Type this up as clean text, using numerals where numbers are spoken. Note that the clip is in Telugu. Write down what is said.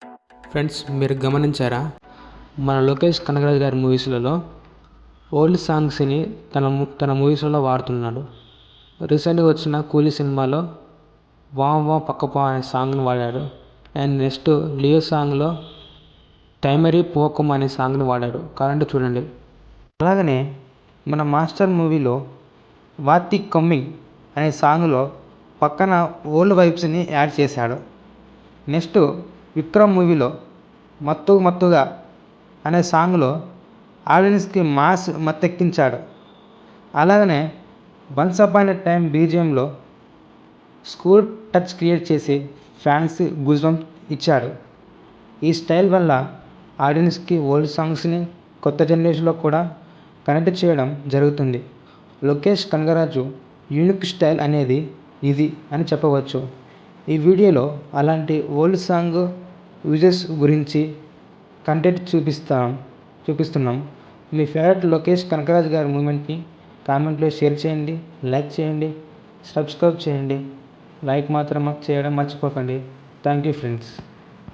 ఫ్రెండ్స్, మీరు గమనించారా? మన లోకేష్ కనగరాజు గారి మూవీస్లలో ఓల్డ్ సాంగ్స్ని తన మూవీస్లలో వాడుతున్నాడు. రీసెంట్గా వచ్చిన కూలీ సినిమాలో వా వా పక్కపా అనే సాంగ్ని వాడాడు. అండ్ నెక్స్ట్ లియో సాంగ్లో టైమరీ పోకమ్ అనే సాంగ్ని వాడాడు. కావాలంటే చూడండి. అలాగనే మన మాస్టర్ మూవీలో వాతి కమ్మింగ్ అనే సాంగ్లో పక్కన ఓల్డ్ వైబ్స్ని యాడ్ చేశాడు. నెక్స్ట్ విక్రమ్ మూవీలో మత్తుగా అనే సాంగ్లో ఆడియన్స్కి మాస్ మత్తెక్కించాడు. అలాగనే వన్స్ అపాన్ ఎ టైమ్ బీజిఎంలో స్కూల్ టచ్ క్రియేట్ చేసి ఫ్యాన్స్ గూజ్బంప్స్ ఇచ్చాడు. ఈ స్టైల్ వల్ల ఆడియన్స్కి ఓల్డ్ సాంగ్స్ని కొత్త జనరేషన్లో కూడా కనెక్ట్ చేయడం జరుగుతుంది. లోకేష్ కనగరాజు యూనిక్ స్టైల్ అనేది ఇది అని చెప్పవచ్చు. ఈ వీడియోలో అలాంటి ఓల్డ్ సాంగ్ యూజెస్ గురించి కంటెంట్ చూపిస్తున్నాం. మీ ఫేవరెట్ లోకేష్ కనగరాజు గారి మూమెంట్ని కామెంట్లో షేర్ చేయండి, లైక్ చేయండి, సబ్స్క్రైబ్ చేయండి. లైక్ మాత్రం చేయడం మర్చిపోకండి. Thank you friends.